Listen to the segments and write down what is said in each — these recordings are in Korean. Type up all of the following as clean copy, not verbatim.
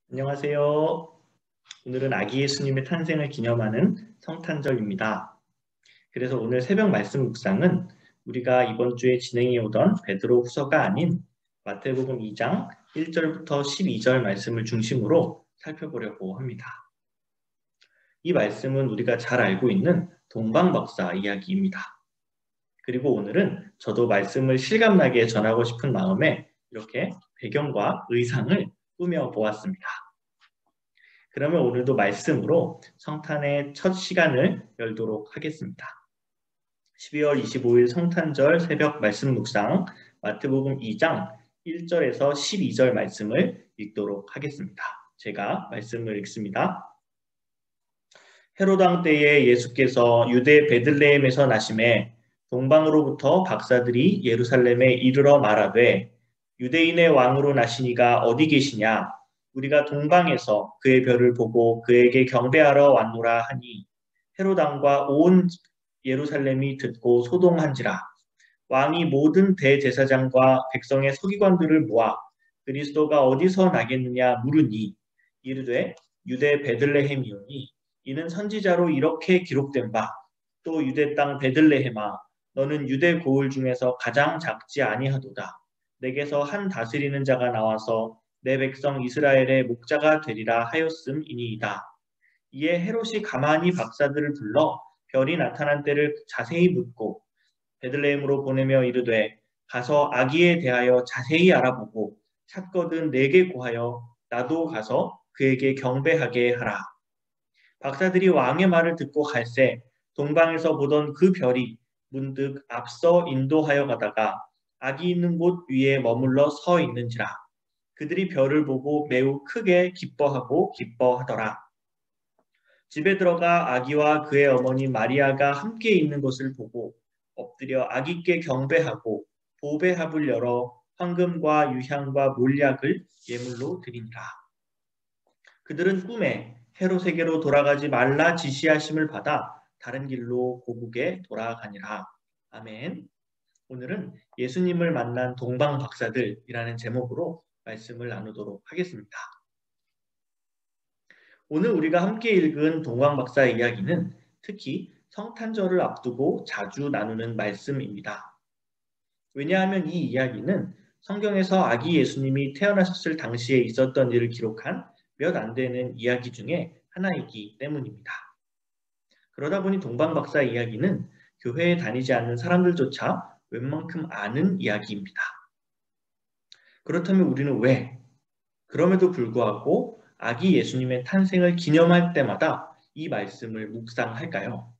안녕하세요. 오늘은 아기 예수님의 탄생을 기념하는 성탄절입니다. 그래서 오늘 새벽 말씀 묵상은 우리가 이번 주에 진행해 오던 베드로 후서가 아닌 마태복음 2장 1절부터 12절 말씀을 중심으로 살펴보려고 합니다. 이 말씀은 우리가 잘 알고 있는 동방박사 이야기입니다. 그리고 오늘은 저도 말씀을 실감나게 전하고 싶은 마음에 이렇게 배경과 의상을 꾸며 보았습니다. 그러면 오늘도 말씀으로 성탄의 첫 시간을 열도록 하겠습니다. 12월 25일 성탄절 새벽 말씀 묵상 마태복음 2장 1절에서 12절 말씀을 읽도록 하겠습니다. 제가 말씀을 읽습니다. 헤롯 왕 때에 예수께서 유대 베들레헴에서 나심에 동방으로부터 박사들이 예루살렘에 이르러 말하되 유대인의 왕으로 나시니가 어디 계시냐? 우리가 동방에서 그의 별을 보고 그에게 경배하러 왔노라 하니 헤롯 왕과 온 예루살렘이 듣고 소동한지라. 왕이 모든 대제사장과 백성의 서기관들을 모아 그리스도가 어디서 나겠느냐 물으니 이르되 유대 베들레헴이오니 이는 선지자로 이렇게 기록된 바 또 유대 땅 베들레헴아 너는 유대 고을 중에서 가장 작지 아니하도다. 내게서 한 다스리는 자가 나와서 내 백성 이스라엘의 목자가 되리라 하였음이니이다. 이에 헤롯이 가만히 박사들을 불러 별이 나타난 때를 자세히 묻고 베들레헴으로 보내며 이르되 가서 아기에 대하여 자세히 알아보고 찾거든 내게 고하여 나도 가서 그에게 경배하게 하라. 박사들이 왕의 말을 듣고 갈새 동방에서 보던 그 별이 문득 앞서 인도하여 가다가 아기 있는 곳 위에 머물러 서 있는지라. 그들이 별을 보고 매우 크게 기뻐하더라. 집에 들어가 아기와 그의 어머니 마리아가 함께 있는 것을 보고 엎드려 아기께 경배하고 보배합을 열어 황금과 유향과 몰약을 예물로 드리니라. 그들은 꿈에 헤롯에게로 돌아가지 말라 지시하심을 받아 다른 길로 고국에 돌아가니라. 아멘. 오늘은 예수님을 만난 동방 박사들이라는 제목으로 말씀을 나누도록 하겠습니다. 오늘 우리가 함께 읽은 동방 박사 이야기는 특히 성탄절을 앞두고 자주 나누는 말씀입니다. 왜냐하면 이 이야기는 성경에서 아기 예수님이 태어나셨을 당시에 있었던 일을 기록한 몇 안 되는 이야기 중에 하나이기 때문입니다. 그러다 보니 동방 박사 이야기는 교회에 다니지 않는 사람들조차 웬만큼 아는 이야기입니다. 그렇다면 우리는 왜 그럼에도 불구하고 아기 예수님의 탄생을 기념할 때마다 이 말씀을 묵상할까요?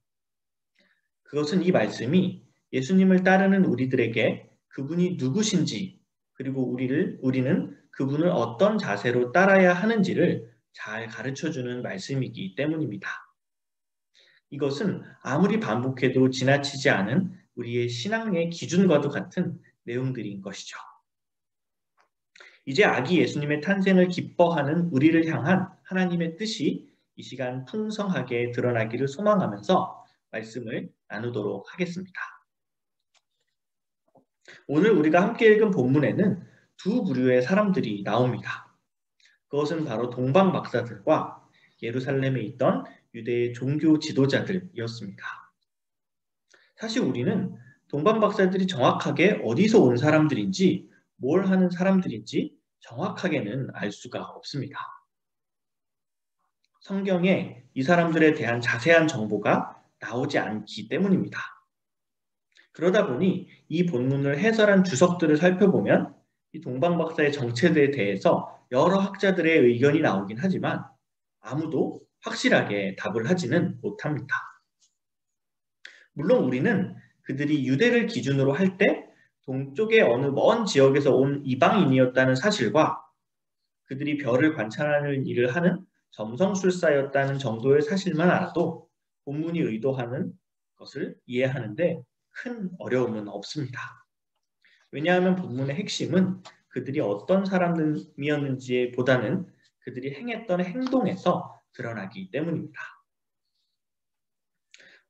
그것은 이 말씀이 예수님을 따르는 우리들에게 그분이 누구신지 그리고 우리는 그분을 어떤 자세로 따라야 하는지를 잘 가르쳐주는 말씀이기 때문입니다. 이것은 아무리 반복해도 지나치지 않은 우리의 신앙의 기준과도 같은 내용들인 것이죠. 이제 아기 예수님의 탄생을 기뻐하는 우리를 향한 하나님의 뜻이 이 시간 풍성하게 드러나기를 소망하면서 말씀을 나누도록 하겠습니다. 오늘 우리가 함께 읽은 본문에는 두 부류의 사람들이 나옵니다. 그것은 바로 동방 박사들과 예루살렘에 있던 유대의 종교 지도자들이었습니다. 사실 우리는 동방 박사들이 정확하게 어디서 온 사람들인지 뭘 하는 사람들인지 정확하게는 알 수가 없습니다. 성경에 이 사람들에 대한 자세한 정보가 나오지 않기 때문입니다. 그러다 보니 이 본문을 해설한 주석들을 살펴보면 이 동방 박사의 정체에 대해서 여러 학자들의 의견이 나오긴 하지만 아무도 확실하게 답을 하지는 못합니다. 물론 우리는 그들이 유대를 기준으로 할 때 동쪽의 어느 먼 지역에서 온 이방인이었다는 사실과 그들이 별을 관찰하는 일을 하는 점성술사였다는 정도의 사실만 알아도 본문이 의도하는 것을 이해하는데 큰 어려움은 없습니다. 왜냐하면 본문의 핵심은 그들이 어떤 사람이었는지 보다는 그들이 행했던 행동에서 드러나기 때문입니다.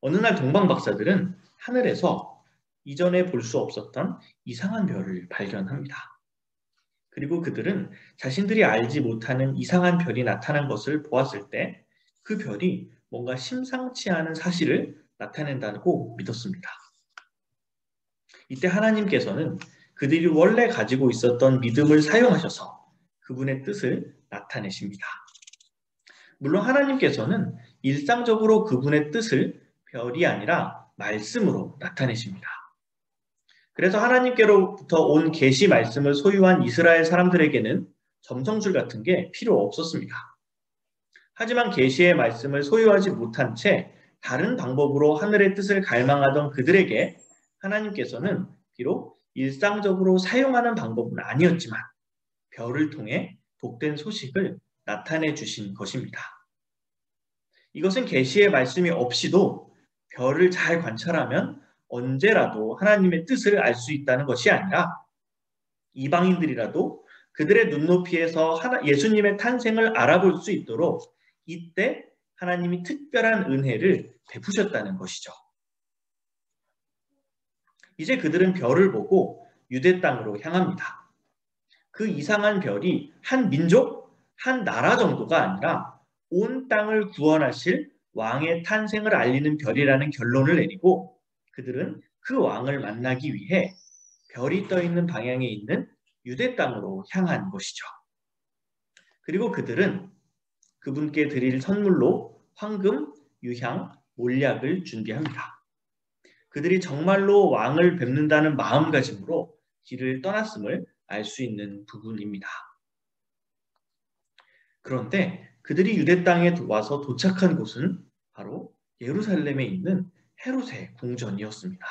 어느 날 동방 박사들은 하늘에서 이전에 볼 수 없었던 이상한 별을 발견합니다. 그리고 그들은 자신들이 알지 못하는 이상한 별이 나타난 것을 보았을 때 그 별이 뭔가 심상치 않은 사실을 나타낸다고 믿었습니다. 이때 하나님께서는 그들이 원래 가지고 있었던 믿음을 사용하셔서 그분의 뜻을 나타내십니다. 물론 하나님께서는 일상적으로 그분의 뜻을 별이 아니라 말씀으로 나타내십니다. 그래서 하나님께로부터 온 계시 말씀을 소유한 이스라엘 사람들에게는 점성술 같은 게 필요 없었습니다. 하지만 계시의 말씀을 소유하지 못한 채 다른 방법으로 하늘의 뜻을 갈망하던 그들에게 하나님께서는 비록 일상적으로 사용하는 방법은 아니었지만 별을 통해 복된 소식을 나타내 주신 것입니다. 이것은 계시의 말씀이 없이도 별을 잘 관찰하면 언제라도 하나님의 뜻을 알 수 있다는 것이 아니라 이방인들이라도 그들의 눈높이에서 예수님의 탄생을 알아볼 수 있도록 이때 하나님이 특별한 은혜를 베푸셨다는 것이죠. 이제 그들은 별을 보고 유대 땅으로 향합니다. 그 이상한 별이 한 민족, 한 나라 정도가 아니라 온 땅을 구원하실 왕의 탄생을 알리는 별이라는 결론을 내리고 그들은 그 왕을 만나기 위해 별이 떠 있는 방향에 있는 유대 땅으로 향한 것이죠. 그리고 그들은 그분께 드릴 선물로 황금, 유향, 몰약을 준비합니다. 그들이 정말로 왕을 뵙는다는 마음가짐으로 길을 떠났음을 알 수 있는 부분입니다. 그런데 그들이 유대 땅에 와서 도착한 곳은 바로 예루살렘에 있는 헤롯의 궁전이었습니다.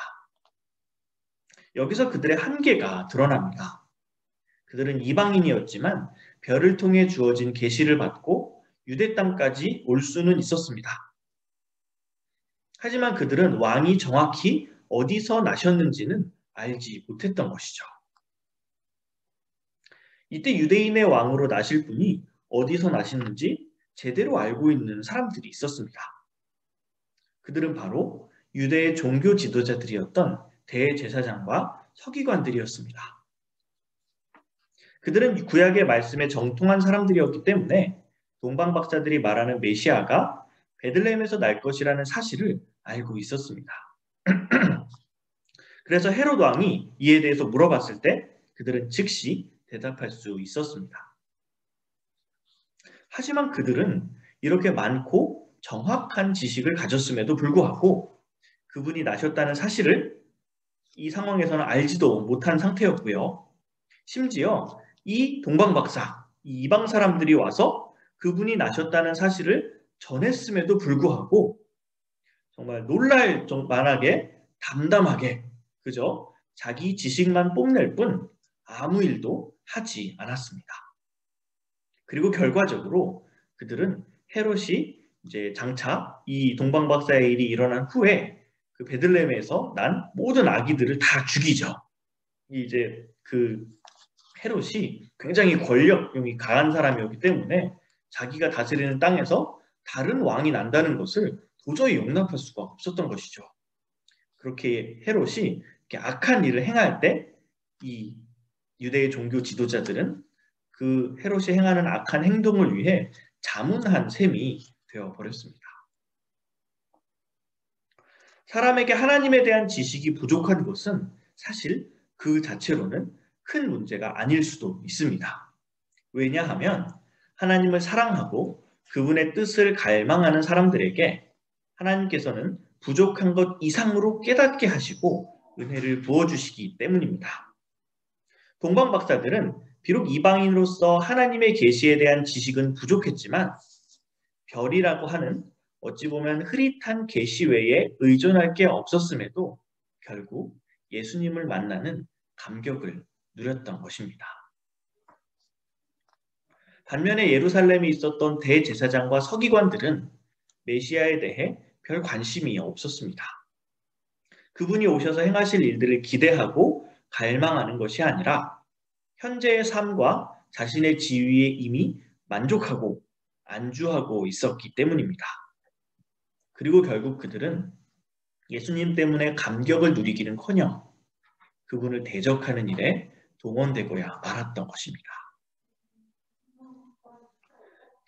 여기서 그들의 한계가 드러납니다. 그들은 이방인이었지만 별을 통해 주어진 계시를 받고 유대 땅까지 올 수는 있었습니다. 하지만 그들은 왕이 정확히 어디서 나셨는지는 알지 못했던 것이죠. 이때 유대인의 왕으로 나실 분이 어디서 나시는지 제대로 알고 있는 사람들이 있었습니다. 그들은 바로 유대의 종교 지도자들이었던 대제사장과 서기관들이었습니다. 그들은 구약의 말씀에 정통한 사람들이었기 때문에 동방박사들이 말하는 메시아가 베들레헴에서 날 것이라는 사실을 알고 있었습니다. 그래서 헤롯 왕이 이에 대해서 물어봤을 때 그들은 즉시 대답할 수 있었습니다. 하지만 그들은 이렇게 많고 정확한 지식을 가졌음에도 불구하고 그분이 나셨다는 사실을 이 상황에서는 알지도 못한 상태였고요. 심지어 이 동방박사, 이 이방 사람들이 와서 그분이 나셨다는 사실을 전했음에도 불구하고 정말 놀랄 만하게 담담하게 그저 자기 지식만 뽐낼 뿐 아무 일도 하지 않았습니다. 그리고 결과적으로 그들은 헤롯이 이제 장차 이 동방박사의 일이 일어난 후에 그 베들레헴에서 난 모든 아기들을 다 죽이죠. 이제 그 헤롯이 굉장히 권력욕이 강한 사람이었기 때문에 자기가 다스리는 땅에서 다른 왕이 난다는 것을 도저히 용납할 수가 없었던 것이죠. 그렇게 헤롯이 이렇게 악한 일을 행할 때 이 유대의 종교 지도자들은 그 헤롯이 행하는 악한 행동을 위해 자문한 셈이 되어버렸습니다. 사람에게 하나님에 대한 지식이 부족한 것은 사실 그 자체로는 큰 문제가 아닐 수도 있습니다. 왜냐하면 하나님을 사랑하고 그분의 뜻을 갈망하는 사람들에게 하나님께서는 부족한 것 이상으로 깨닫게 하시고 은혜를 부어주시기 때문입니다. 동방박사들은 비록 이방인으로서 하나님의 계시에 대한 지식은 부족했지만 별이라고 하는 어찌 보면 흐릿한 계시 외에 의존할 게 없었음에도 결국 예수님을 만나는 감격을 누렸던 것입니다. 반면에 예루살렘에 있었던 대제사장과 서기관들은 메시아에 대해 별 관심이 없었습니다. 그분이 오셔서 행하실 일들을 기대하고 갈망하는 것이 아니라 현재의 삶과 자신의 지위에 이미 만족하고 안주하고 있었기 때문입니다. 그리고 결국 그들은 예수님 때문에 감격을 누리기는커녕 그분을 대적하는 일에 동원되고야 말았던 것입니다.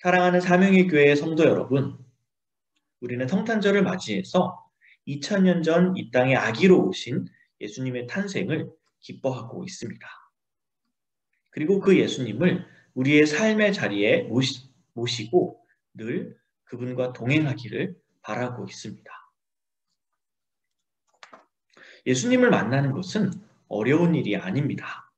사랑하는 사명의 교회 성도 여러분, 우리는 성탄절을 맞이해서 2000년 전 이 땅에 아기로 오신 예수님의 탄생을 기뻐하고 있습니다. 그리고 그 예수님을 우리의 삶의 자리에 모시고 늘 그분과 동행하기를 바라고 있습니다. 예수님을 만나는 것은 어려운 일이 아닙니다.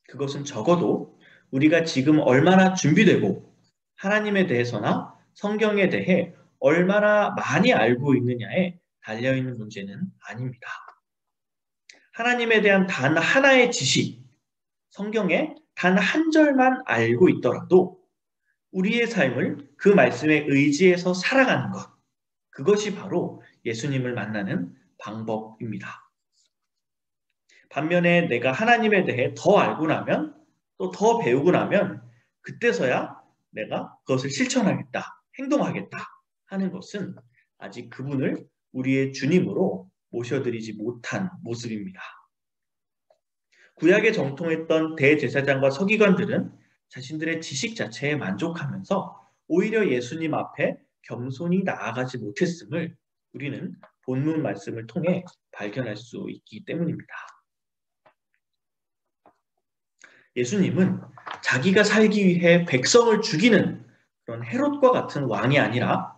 그것은 적어도 우리가 지금 얼마나 준비되고 하나님에 대해서나 성경에 대해 얼마나 많이 알고 있느냐에 달려있는 문제는 아닙니다. 하나님에 대한 단 하나의 지식, 성경에 단 한 절만 알고 있더라도 우리의 삶을 그 말씀에 의지해서 살아가는 것, 그것이 바로 예수님을 만나는 방법입니다. 반면에 내가 하나님에 대해 더 알고 나면 또 더 배우고 나면 그때서야 내가 그것을 실천하겠다, 행동하겠다 하는 것은 아직 그분을 우리의 주님으로 모셔드리지 못한 모습입니다. 구약에 정통했던 대제사장과 서기관들은 자신들의 지식 자체에 만족하면서 오히려 예수님 앞에 겸손히 나아가지 못했음을 우리는 본문 말씀을 통해 발견할 수 있기 때문입니다. 예수님은 자기가 살기 위해 백성을 죽이는 그런 헤롯과 같은 왕이 아니라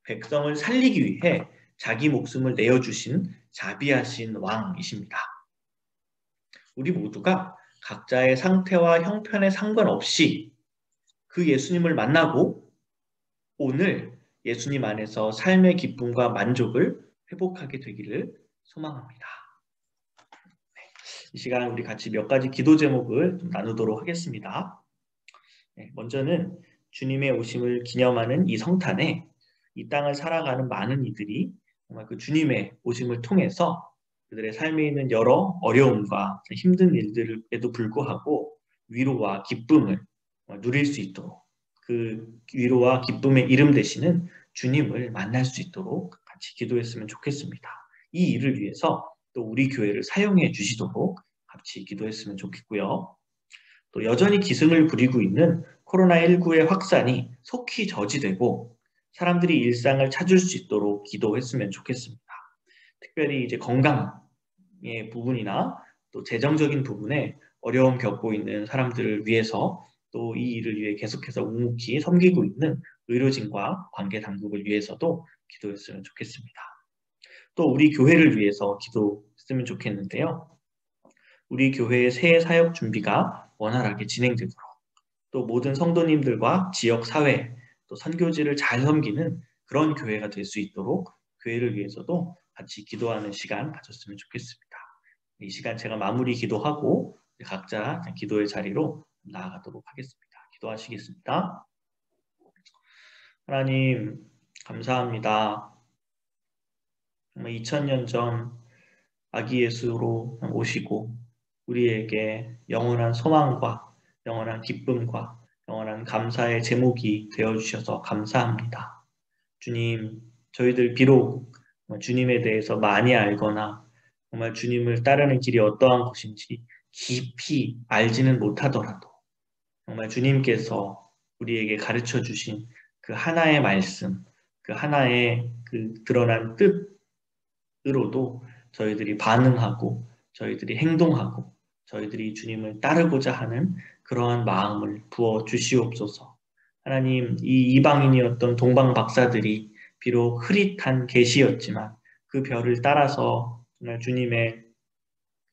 백성을 살리기 위해 자기 목숨을 내어주신 자비하신 왕이십니다. 우리 모두가 각자의 상태와 형편에 상관없이 그 예수님을 만나고 오늘 예수님 안에서 삶의 기쁨과 만족을 회복하게 되기를 소망합니다. 이 시간 우리 같이 몇 가지 기도 제목을 좀 나누도록 하겠습니다. 먼저는 주님의 오심을 기념하는 이 성탄에 이 땅을 살아가는 많은 이들이 정말 그 주님의 오심을 통해서 그들의 삶에 있는 여러 어려움과 힘든 일들에도 불구하고 위로와 기쁨을 누릴 수 있도록 그 위로와 기쁨의 이름 되시는 주님을 만날 수 있도록 같이 기도했으면 좋겠습니다. 이 일을 위해서 또 우리 교회를 사용해 주시도록 같이 기도했으면 좋겠고요. 또 여전히 기승을 부리고 있는 코로나19의 확산이 속히 저지되고 사람들이 일상을 찾을 수 있도록 기도했으면 좋겠습니다. 특별히 이제 건강의 부분이나 또 재정적인 부분에 어려움 겪고 있는 사람들을 위해서 또 이 일을 위해 계속해서 묵묵히 섬기고 있는 의료진과 관계 당국을 위해서도 기도했으면 좋겠습니다. 또 우리 교회를 위해서 기도했으면 좋겠는데요. 우리 교회의 새해 사역 준비가 원활하게 진행되도록 또 모든 성도님들과 지역 사회 또 선교지를 잘 섬기는 그런 교회가 될 수 있도록 교회를 위해서도 같이 기도하는 시간 가졌으면 좋겠습니다. 이 시간 제가 마무리 기도하고 각자 기도의 자리로 나아가도록 하겠습니다. 기도하시겠습니다. 하나님 감사합니다. 정말 2000년 전 아기 예수로 오시고 우리에게 영원한 소망과 영원한 기쁨과 영원한 감사의 제목이 되어주셔서 감사합니다. 주님, 저희들 비록 주님에 대해서 많이 알거나 정말 주님을 따르는 길이 어떠한 것인지 깊이 알지는 못하더라도 정말 주님께서 우리에게 가르쳐 주신 그 하나의 말씀, 그 하나의 그 드러난 뜻으로도 저희들이 반응하고 저희들이 행동하고 저희들이 주님을 따르고자 하는 그러한 마음을 부어 주시옵소서. 하나님, 이 이방인이었던 동방 박사들이 비록 흐릿한 계시였지만 그 별을 따라서 정말 주님의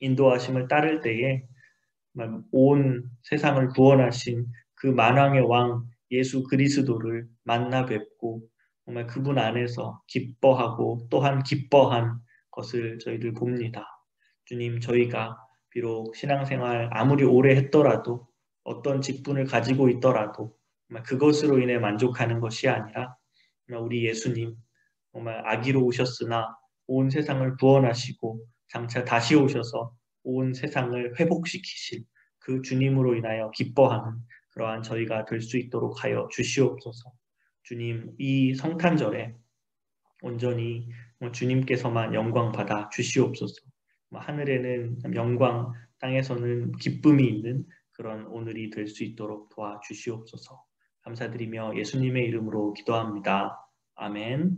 인도하심을 따를 때에 정말 온 세상을 구원하신 그 만왕의 왕 예수 그리스도를 만나 뵙고 정말 그분 안에서 기뻐하고 또한 기뻐한 것을 저희들 봅니다. 주님, 저희가 비록 신앙생활 아무리 오래 했더라도 어떤 직분을 가지고 있더라도 정말 그것으로 인해 만족하는 것이 아니라 정말 우리 예수님 정말 아기로 오셨으나 온 세상을 구원하시고 장차 다시 오셔서 온 세상을 회복시키실 그 주님으로 인하여 기뻐하는 그러한 저희가 될 수 있도록 하여 주시옵소서. 주님, 이 성탄절에 온전히 주님께서만 영광 받아 주시옵소서. 하늘에는 영광, 땅에서는 기쁨이 있는 그런 오늘이 될 수 있도록 도와주시옵소서. 감사드리며 예수님의 이름으로 기도합니다. 아멘.